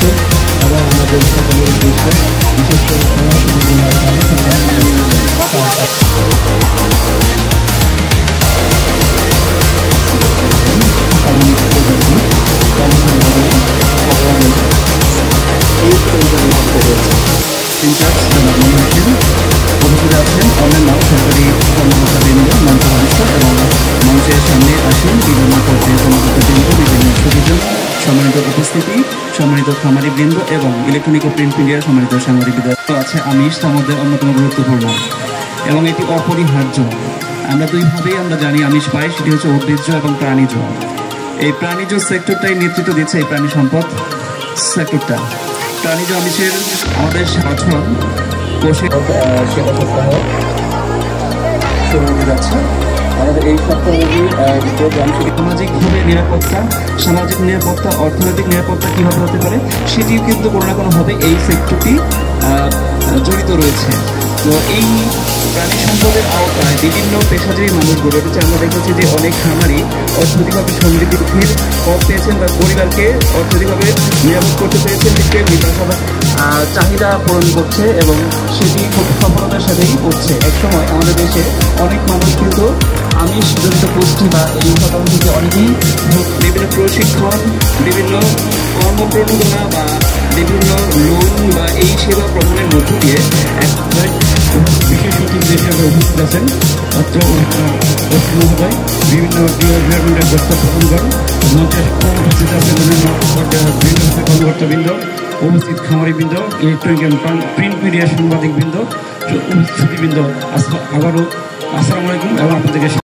করছে এবং আমাদের সকলের উদ্দেশ্যে বিশেষ করে উপস্থিত আছেন অন্যান্য সরকারি কর্মকর্তাবৃন্দ, মঞ্চ সদস্য এবং মঞ্চের সামনে আসেন বিভিন্ন পর্যায়ের কর্মকর্তাবৃন্দ, বিভিন্ন সুবিজন, সম্মানিত উপস্থিতি, সম্মানিত খামারিবৃন্দ এবং ইলেকট্রনিক ও প্রিন্ট মিডিয়ার সম্মানিত সাংবাদিকবৃন্দ আছে। আমিষ তার মধ্যে অন্যতম গুরুত্বপূর্ণ এবং এটি অপরিহার্য। আমরা দুইভাবেই আমরা জানি আমিষ পাই, সেটি হচ্ছে উদ্ভিজ্জ এবং প্রাণীজ। এই প্রাণীজ সেক্টরটাই নেতৃত্ব দিচ্ছে এই প্রাণী সম্পদ সেক্টরটা। প্রাণীজ আমিষের আমাদের বছর কোষে সেবা সপ্তাহ শুরু হতে যাচ্ছে। আমাদের এই সপ্তাহব্যাপী প্রোগ্রাম সামাজিকভাবে নিরাপত্তা, সামাজিক নিরাপত্তা, অর্থনৈতিক নিরাপত্তা কীভাবে হতে পারে সেটিও কিন্তু কোনো না কোনোভাবে এই সেক্টরটি জড়িত রয়েছে। তো এই প্রাণী সম্পদের আওতায় বিভিন্ন পেশাজীবী মানুষ গড়ে উঠেছে। আমরা দেখেছি যে অনেক খামারি অর্থনৈতিকভাবে সমৃদ্ধির পথ পেয়েছেন বা পরিবারকে অর্থনৈতিকভাবে নিরাপদ করতে পেরেছেন, চাহিদা পূরণ করছে এবং সেটি খুব সফলতার সাথেই করছে। একসময় আমাদের দেশে অনেক মানুষ কিন্তু আমিষ জনিত পুষ্টি বা এই উপাদান থেকে অনেকেই বিভিন্ন প্রশিক্ষণ, বিভিন্ন কর্মপ্রণোদনা বা বিভিন্ন লোন বা এই সেবা প্রদানের মধ্য দিয়ে বিশেষ অতিথি হিসেবে উপস্থিত আছেন অত্র মহোদয়, বিভিন্ন ডিপার্টমেন্টের বক্তব্য প্রদান করেন। মঞ্চে উপস্থিত আছেন অন্যান্য কর্মকর্তাবৃন্দ, উপস্থিত খামারিবৃন্দ, ইলেকট্রনিক এবং প্রিন্ট মিডিয়ার সাংবাদিকবৃন্দ, উপস্থিতিবৃন্দ, আবারও আসসালামু আলাইকুম এবং আপনাদেরকে